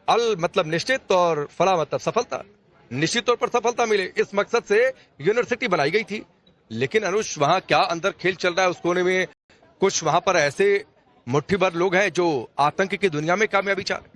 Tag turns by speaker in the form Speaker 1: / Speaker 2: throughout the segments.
Speaker 1: अल मतलब निश्चित और फला मतलब सफलता। निश्चित तौर पर सफलता मिले इस मकसद से यूनिवर्सिटी बनाई गई थी। लेकिन अनुज वहां क्या अंदर खेल चल रहा है उस कोने में, कुछ वहां पर ऐसे मुट्ठी भर लोग हैं जो आतंक की दुनिया में कामयाबी चाह रहे।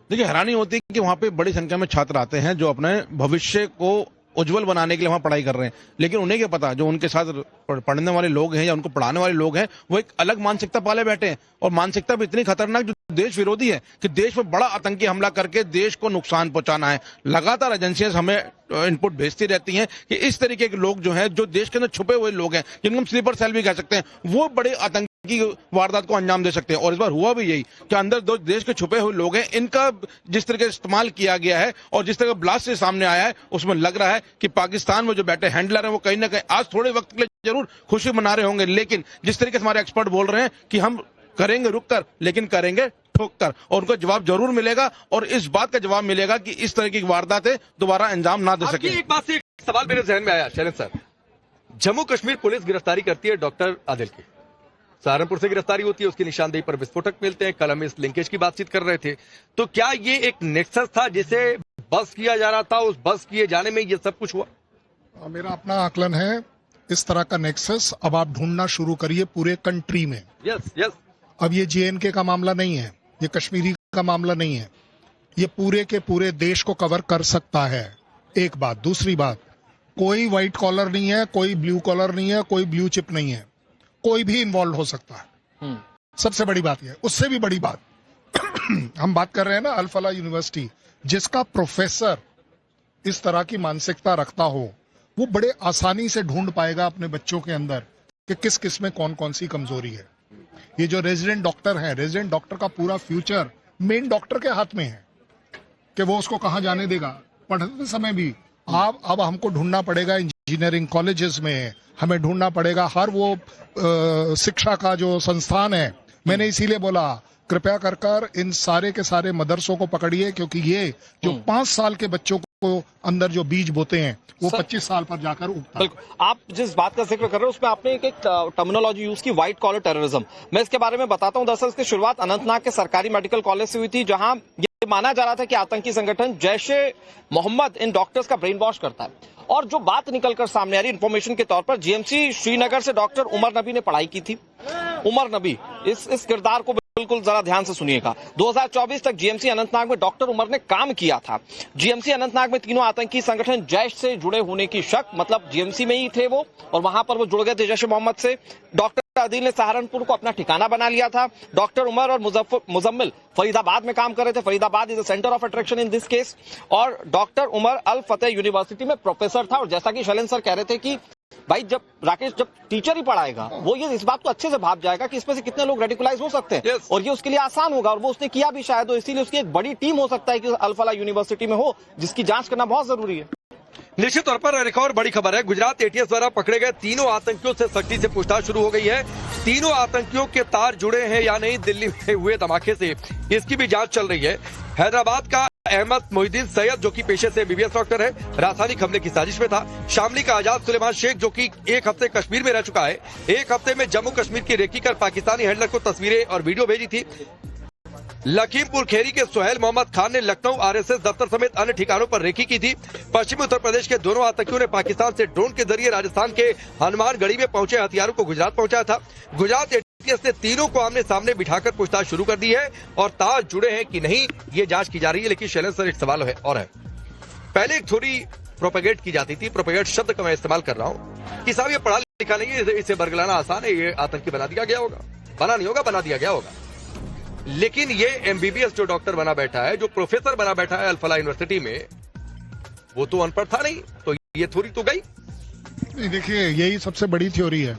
Speaker 2: देखिए, हैरानी होती है कि वहाँ पे बड़ी संख्या में छात्र आते हैं जो अपने भविष्य को उज्जवल बनाने के लिए वहाँ पढ़ाई कर रहे हैं, लेकिन उन्हें क्या पता जो उनके साथ पढ़ने वाले लोग हैं या उनको पढ़ाने वाले लोग हैं वो एक अलग मानसिकता पाले बैठे हैं, और मानसिकता भी इतनी खतरनाक जो देश विरोधी है कि देश पर बड़ा आतंकी हमला करके देश को नुकसान पहुंचाना है। लगातार एजेंसियां हमें इनपुट भेजती रहती हैं कि इस तरीके के लोग जो हैं, जो देश के अंदर छुपे हुए लोग हैं, जिनको हम स्लीपर सेल भी कह सकते हैं, वो बड़े आतंकी की वारदात को अंजाम दे सकते हैं। और इस बार हुआ भी यही कि अंदर दो देश के छुपे हुए लोग हैं, इनका जिस तरह का इस्तेमाल किया गया है और जिस तरह का ब्लास्ट से सामने आया है, उसमें लग रहा है कि पाकिस्तान में जो बैठे हैंडलर हैं वो कहीं ना कहीं आज थोड़े वक्त के लिए जरूर खुशी मना रहे होंगे, लेकिन जिस तरीके से हमारे एक्सपर्ट बोल रहे हैं कि हम करेंगे रुक कर लेकिन करेंगे ठोक कर, और उनको जवाब जरूर मिलेगा, और इस बात का जवाब मिलेगा कि इस तरह की वारदातें दोबारा अंजाम ना दे सके।
Speaker 1: एक बात से एक सवाल मेरे जहन में आया शैलेंद्र सर, जम्मू कश्मीर पुलिस गिरफ्तारी करती है डॉक्टर आदिल की, सहारनपुर से गिरफ्तारी होती है, उसकी निशानदेही पर विस्फोटक मिलते हैं, कल हम इस लिंकेज की बातचीत कर रहे थे, तो क्या ये एक नेक्सस था जिसे बस किया जा रहा था, उस बस किए जाने में ये सब कुछ हुआ?
Speaker 3: मेरा अपना आकलन है, इस तरह का नेक्सस अब आप ढूंढना शुरू करिए पूरे कंट्री में।
Speaker 1: यस।
Speaker 3: अब ये जेएनके का मामला नहीं है, ये कश्मीरी का मामला नहीं है, ये पूरे के पूरे देश को कवर कर सकता है। एक बात। दूसरी बात, कोई व्हाइट कॉलर नहीं है, कोई ब्लू कॉलर नहीं है, कोई ब्लू चिप नहीं है, कोई भी इन्वॉल्व हो सकता है। सबसे बड़ी बात यह, उससे भी बड़ी बात हम बात कर रहे हैं ना अल फलाह यूनिवर्सिटी, जिसका प्रोफेसर इस तरह की मानसिकता रखता हो, वो बड़े आसानी से ढूंढ पाएगा अपने बच्चों के अंदर कि किस किस में कौन कौन सी कमजोरी है। ये जो रेजिडेंट डॉक्टर है, रेजिडेंट डॉक्टर का पूरा फ्यूचर मेन डॉक्टर के हाथ में है कि वो उसको कहां जाने देगा। पढ़ते समय भी अब हमको ढूंढना पड़ेगा इंजीनियरिंग कॉलेजेस में, हमें ढूंढना पड़ेगा हर वो शिक्षा का जो संस्थान है। मैंने इसीलिए बोला कृपया कर इन सारे के सारे मदरसों को पकड़िए, क्योंकि ये जो 5 साल के बच्चों को अंदर जो बीज बोते हैं वो 25 साल पर जाकर उगता है।
Speaker 4: आप जिस बात का जिक्र कर रहे हो उसमें आपने एक टर्मिनोलॉजी यूज की, व्हाइट कॉलर टेररिज्म। मैं इसके बारे में बताता हूं। दरअसल इसकी शुरुआत अनंतनाग के सरकारी मेडिकल कॉलेज से हुई थी, जहां ये माना जा रहा था कि आतंकी संगठन जैश ए मोहम्मद इन डॉक्टर्स का ब्रेन वॉश करता है। और जो बात निकलकर सामने आ रही इन्फॉर्मेशन के तौर पर, जीएमसी श्रीनगर से डॉक्टर उमर नबी ने पढ़ाई की थी। उमर नबी, इस किरदार को बिल्कुल जरा ध्यान से सुनिएगा। 2024 तक जीएमसी अनंतनाग में डॉक्टर उमर ने काम किया था। जीएमसी अनंतनाग में तीनों आतंकी संगठन जैश से जुड़े होने की शक, मतलब जीएमसी में ही थे वो और वहां पर वो जुड़ गए थे जैश ए मोहम्मद से। डॉक्टर आदिल ने सहारनपुर को अपना ठिकाना बना लिया था। डॉक्टर उमर और मुजम्मिल फरीदाबाद में काम कर रहे थे। Faridabad is the centre of attraction in this case. और डॉक्टर उमर अल फतेह यूनिवर्सिटी में प्रोफेसर था। और जैसा कि शैलेंद्र सर कह रहे थे कि भाई जब टीचर ही पढ़ाएगा वो ये इस बात को अच्छे से भाप जाएगा कि इसमें से कितने लोग रेडिकुलाइज हो सकते हैं। और ये उसके लिए आसान होगा, और वो उसने किया भी शायद, इसीलिए उसकी एक बड़ी टीम हो सकता है कि अल फलाह यूनिवर्सिटी में हो, जिसकी जांच करना बहुत जरूरी है।
Speaker 1: निश्चित तौर पर एक और बड़ी खबर है, गुजरात एटीएस द्वारा पकड़े गए तीनों आतंकियों से सख्ती से पूछताछ शुरू हो गई है। तीनों आतंकियों के तार जुड़े हैं या नहीं दिल्ली में हुए धमाके से, इसकी भी जांच चल रही है। हैदराबाद का अहमद मोहिद्दीन सैयद, जो कि पेशे से एमबीबीएस डॉक्टर है, राजधानी हमले की साजिश में था। शामली का आजाद सुलेमान शेख, जो कि 1 हफ्ते कश्मीर में रह चुका है, 1 हफ्ते में जम्मू कश्मीर की रेकी कर पाकिस्तानी हैंडलर को तस्वीरें और वीडियो भेजी थी। लखीमपुर खेरी के सुहेल मोहम्मद खान ने लखनऊ आरएसएस दफ्तर समेत अन्य ठिकानों पर रेकी की थी। पश्चिमी उत्तर प्रदेश के दोनों आतंकियों ने पाकिस्तान से ड्रोन के जरिए राजस्थान के हनुमानगढ़ी में पहुंचे हथियारों को गुजरात पहुंचाया था। गुजरात एटीएस ने तीनों को आमने सामने बिठाकर पूछताछ शुरू कर दी है और तार जुड़े हैं कि नहीं ये जांच की जा रही है। लेकिन शैलेंद्र सर, एक सवाल है और है, पहले एक थोड़ी प्रोपेगेट की जाती थी, प्रोपेगेट शब्द का मैं इस्तेमाल कर रहा हूँ कि साहब ये पढ़ा लिखा नहीं है, इसे बरगलाना आसान है, ये आतंकी बना दिया गया होगा। बना नहीं होगा, बना दिया गया होगा। लेकिन ये एमबीबीएस जो डॉक्टर बना बैठा है, जो प्रोफेसर बना बैठा है अल फलाह यूनिवर्सिटी में, वो तो अनपढ़ था नहीं, तो ये थ्योरी तो गई
Speaker 3: नहीं। देखिए, यही सबसे बड़ी थ्योरी है।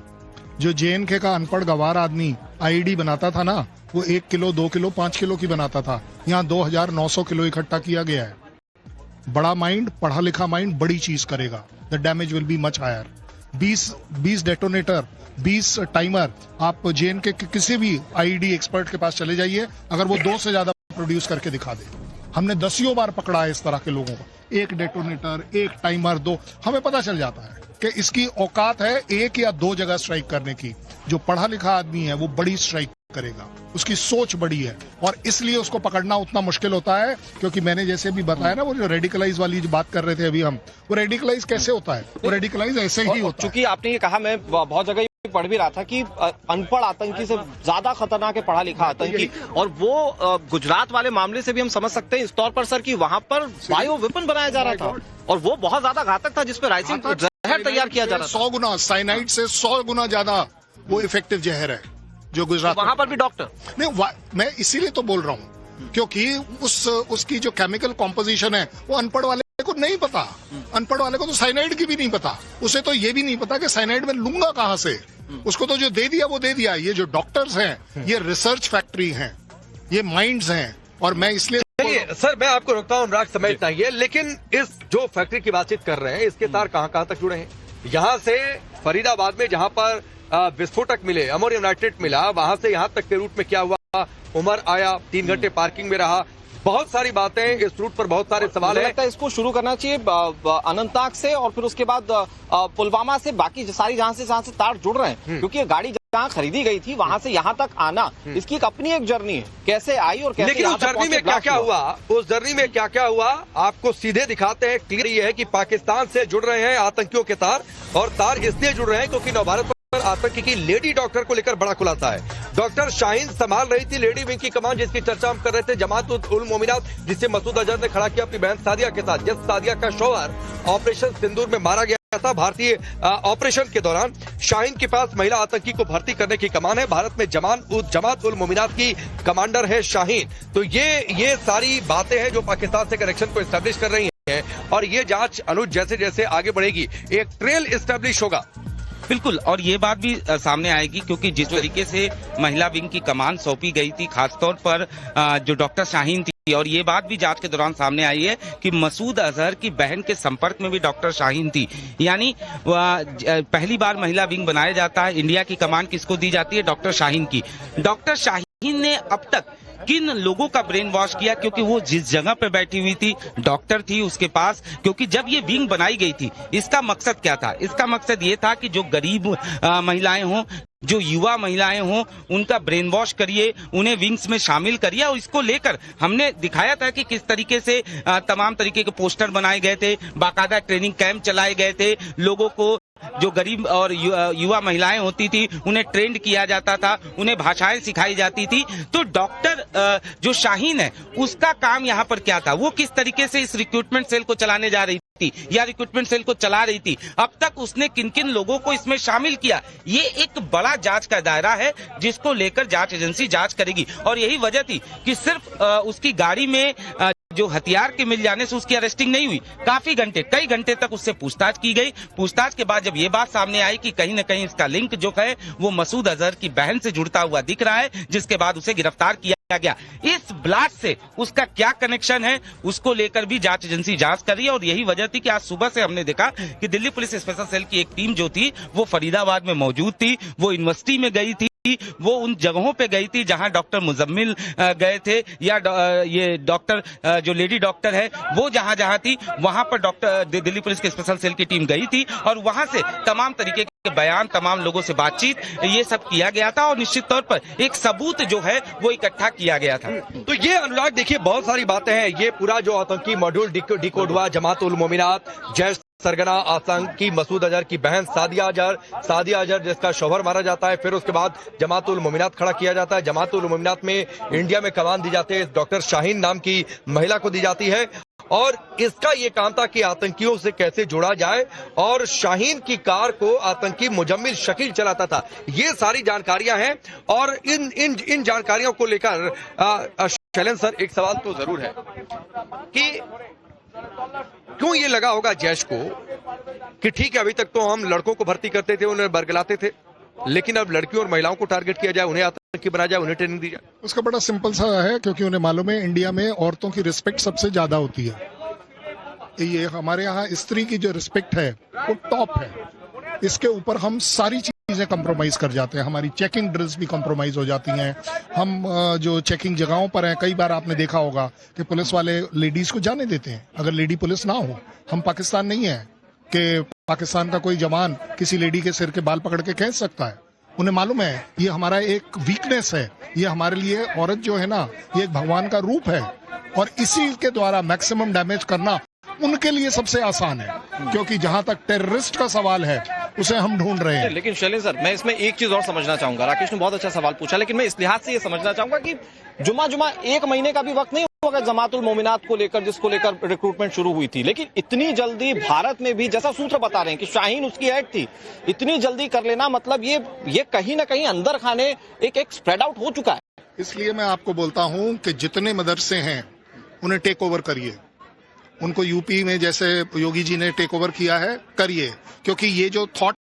Speaker 3: जो जेएनके का अनपढ़ गवार आदमी आईडी बनाता था ना, वो 1 किलो 2 किलो 5 किलो की बनाता था। यहाँ 2900 किलो इकट्ठा किया गया है। बड़ा माइंड, पढ़ा लिखा माइंड बड़ी चीज करेगा। The damage will be much higher. 20 detonator, 20 timer, आप जेएनके के किसी भी आईडी एक्सपर्ट के पास चले जाइए, अगर वो 2 से ज्यादा प्रोड्यूस करके दिखा दे। हमने 10 बार पकड़ा है इस तरह के लोगों को। 1 डेटोनेटर, 1 टाइमर, 2, हमें पता चल जाता है कि इसकी औकात है 1 या 2 जगह स्ट्राइक करने की। जो पढ़ा लिखा आदमी है वो बड़ी स्ट्राइक करेगा। उसकी सोच बड़ी है और इसलिए उसको पकड़ना उतना मुश्किल होता है, क्योंकि मैंने जैसे भी बताया ना, वो जो रेडिकलाइज वाली जो बात कर रहे थे अभी हम, वो रेडिकलाइज कैसे होता है? वो रेडिकलाइज ऐसे ही होता है।
Speaker 4: चूंकि आपने ये कहा, मैं बहुत जगह पढ़ भी रहा था कि अनपढ़ आतंकी से ज्यादा खतरनाक है पढ़ा लिखा आतंकी, और वो गुजरात वाले मामले से भी हम समझ सकते हैं इस तौर पर सर कि वहां पर बायो वेपन बनाया जा रहा था और वो बहुत ज्यादा घातक था, जिसपे राइसिन जहर तैयार किया जा रहा था।
Speaker 3: 100 गुना साइनाइड से 100 गुना ज्यादा वो इफेक्टिव जहर है जो गुजरात
Speaker 4: वहां पर भी डॉक्टर
Speaker 3: नहीं, मैं इसीलिए तो बोल रहा हूँ क्योंकि उसकी जो केमिकल कॉम्पोजिशन है वो अनपढ़ वाले को नहीं पता। अनपढ़ वाले को तो साइनाइड की भी नहीं पता, उसे तो ये भी नहीं पता कि साइनाइड में लूंगा कहाँ से। उसको तो जो दे दिया वो दे दिया। ये जो डॉक्टर्स हैं ये रिसर्च फैक्ट्री हैं, ये माइंड्स हैं, और मैं इसलिए
Speaker 1: सर मैं आपको रोकता हूँ, अनुराग समय इतना ही है, लेकिन इस जो फैक्ट्री की बातचीत कर रहे हैं इसके तार कहाँ तक जुड़े हैं? यहाँ से फरीदाबाद में जहाँ पर विस्फोटक मिले, अमोनियम नाइट्रेट मिला, वहां से यहाँ तक के रूट में क्या हुआ? उमर आया, 3 घंटे पार्किंग में रहा, बहुत सारी बातें, इस रूट पर बहुत सारे सवाल
Speaker 4: मुझे
Speaker 1: है।
Speaker 4: लगता है इसको शुरू करना चाहिए अनंतनाग से और फिर उसके बाद पुलवामा से, बाकी सारी जहां से तार जुड़ रहे हैं, क्योंकि ये गाड़ी जहाँ खरीदी गई थी वहां से यहाँ तक आना, इसकी एक अपनी एक जर्नी है, कैसे आई और कैसे।
Speaker 1: लेकिन उस जर्नी में क्या क्या हुआ, उस जर्नी में क्या क्या हुआ आपको सीधे दिखाते हैं। क्लियर ये है कि पाकिस्तान से जुड़ रहे हैं आतंकियों के तार, और तार इसलिए जुड़ रहे हैं क्योंकि नवभारत आतंकी की लेडी डॉक्टर को लेकर बड़ा खुलासा है। डॉक्टर शाहीन संभाल रही थी लेडी विंग की कमान, जिसकी चर्चा हम कर रहे थे, जमात उल मोमिनात, जिसे मसूद अजहर ने खड़ा किया अपनी बहन सादिया के साथ। जिस सादिया का शौहर ऑपरेशन सिंदूर में मारा गया था भारतीय ऑपरेशन के दौरान, शाहीन के पास महिला आतंकी को भर्ती करने की कमान है। भारत में जमात उल मोमिनात की कमांडर है शाहीन। तो ये सारी बातें हैं जो पाकिस्तान से कनेक्शन को एस्टेब्लिश कर रही है, और ये जांच अनुज जैसे जैसे आगे बढ़ेगी एक ट्रेल एस्टेब्लिश होगा।
Speaker 5: बिल्कुल, और ये बात भी सामने आएगी क्योंकि जिस तरीके से महिला विंग की कमान सौंपी गई थी, खासतौर पर जो डॉक्टर शाहीन थी, और ये बात भी जांच के दौरान सामने आई है कि मसूद अजहर की बहन के संपर्क में भी डॉक्टर शाहीन थी। यानी पहली बार महिला विंग बनाया जाता है, इंडिया की कमान किसको दी जाती है? डॉक्टर शाहीन की। डॉक्टर शाहीन ने अब तक किन लोगों का ब्रेन वॉश किया, क्योंकि वो जिस जगह पे बैठी हुई थी डॉक्टर थी उसके पास, क्योंकि जब ये विंग बनाई गई थी इसका मकसद क्या था? इसका मकसद ये था कि जो गरीब महिलाएं हों, जो युवा महिलाएं हों, उनका ब्रेन वॉश करिए, उन्हें विंग्स में शामिल करिए। और इसको लेकर हमने दिखाया था कि किस तरीके से तमाम तरीके के पोस्टर बनाए गए थे, बाकायदा ट्रेनिंग कैंप चलाए गए थे, लोगों को जो गरीब और युवा महिलाएं होती थी उन्हें ट्रेंड किया जाता था, उन्हें भाषाएं सिखाई जाती थी। तो डॉक्टर जो शाहीन है उसका काम यहाँ पर क्या था? वो किस तरीके से इस रिक्रूटमेंट सेल को चलाने जा रही थी या रिक्रूटमेंट सेल को चला रही थी? अब तक उसने किन किन लोगों को इसमें शामिल किया? ये एक बड़ा जांच का दायरा है जिसको लेकर जांच एजेंसी जांच करेगी। और यही वजह थी कि सिर्फ उसकी गाड़ी में जो हथियार के मिल जाने से उसकी अरेस्टिंग नहीं हुई, काफी घंटे, कई घंटे तक उससे पूछताछ की गई। पूछताछ के बाद जब ये बात सामने आई कि कहीं न कहीं इसका लिंक जो है वो मसूद अजहर की बहन से जुड़ता हुआ दिख रहा है, जिसके बाद उसे गिरफ्तार किया गया। इस ब्लास्ट से उसका क्या कनेक्शन है उसको लेकर भी जांच एजेंसी जांच कर रही है। और यही वजह थी कि आज सुबह से हमने देखा कि दिल्ली पुलिस स्पेशल सेल की एक टीम जो थी वो फरीदाबाद में मौजूद थी, वो यूनिवर्सिटी में गई थी, वो उन जगहों पे गई थी जहां डॉक्टर मुजम्मिल गए थे, या ये डॉक्टर जो लेडी डॉक्टर है वो जहां थी वहां पर डॉक्टर दिल्ली पुलिस के स्पेशल सेल की टीम गई थी, और वहां से तमाम तरीके के बयान, तमाम लोगों से बातचीत, ये सब किया गया था, और निश्चित तौर पर एक सबूत जो है वो इकट्ठा किया गया था।
Speaker 1: तो ये अनुराग देखिए बहुत सारी बातें हैं, ये पूरा जो आतंकी मॉड्यूल डिकोड हुआ, जमात उल मोमिनात, जैश सरगना आतंकी मसूद अजहर की बहन सादिया अजहर जिसका शौहर मारा जाता है, फिर उसके बाद जमात उल मोमिनात खड़ा किया जाता है। जमात उल मोमिनात में इंडिया में कमान दी जाती है, डॉक्टर शाहीन नाम की महिला को दी जाती है, और इसका ये काम था कि आतंकियों से कैसे जोड़ा जाए, और शाहीन की कार को आतंकी मुजम्मिल शकील चलाता था। ये सारी जानकारियां हैं, और इन जानकारियों को लेकर शैलेंद्र सर एक सवाल तो जरूर है कि क्यों ये लगा होगा जैश को कि ठीक है अभी तक तो हम लड़कों को भर्ती करते थे, उन्हें बरगलाते थे, लेकिन अब लड़कियों और महिलाओं को टारगेट किया जाए, उन्हें आतंकी बनाया जाए, उन्हें ट्रेनिंग दी जाए।
Speaker 3: उसका बड़ा सिंपल सा है, क्योंकि उन्हें मालूम है इंडिया में औरतों की रिस्पेक्ट सबसे ज्यादा होती है। ये हमारे यहाँ स्त्री की जो रिस्पेक्ट है वो टॉप है, इसके ऊपर हम सारी चीजें कंप्रोमाइज कर जाते हैं। हमारी चेकिंग ड्रिल्स भी कंप्रोमाइज हो जाती हैं। हम जो चेकिंग जगहों पर हैं, कई बार आपने देखा होगा कि पुलिस वाले लेडीज को जाने देते हैं अगर लेडी पुलिस ना हो। हम पाकिस्तान नहीं है कि पाकिस्तान का कोई जवान किसी लेडी के सिर के बाल पकड़ के खींच सकता है। उन्हें मालूम है ये हमारा एक वीकनेस है, ये हमारे लिए औरत जो है ना ये एक भगवान का रूप है, और इसी के द्वारा मैक्सिमम डैमेज करना उनके लिए सबसे आसान है, क्योंकि जहां तक टेररिस्ट का सवाल है उसे हम ढूंढ रहे हैं।
Speaker 4: लेकिन शैलेंद्र सर, मैं इसमें एक चीज और समझना चाहूंगा। राकेश ने बहुत अच्छा सवाल पूछा, लेकिन मैं इस लिहाज से ये समझना चाहूंगा कि जुमा एक महीने का भी वक्त नहीं होगा जमातुल मोमिनात को लेकर, जिसको लेकर रिक्रूटमेंट शुरू हुई थी, लेकिन इतनी जल्दी भारत में भी, जैसा सूत्र बता रहे हैं कि शाहीन उसकी ऐड थी, इतनी जल्दी कर लेना मतलब ये कहीं ना कहीं अंदर खाने एक स्प्रेड आउट हो चुका है।
Speaker 3: इसलिए मैं आपको बोलता हूं कि जितने मदरसे हैं उन्हें टेक ओवर करिए, उनको यूपी में जैसे योगी जी ने टेक ओवर किया है करिए, क्योंकि ये जो थॉट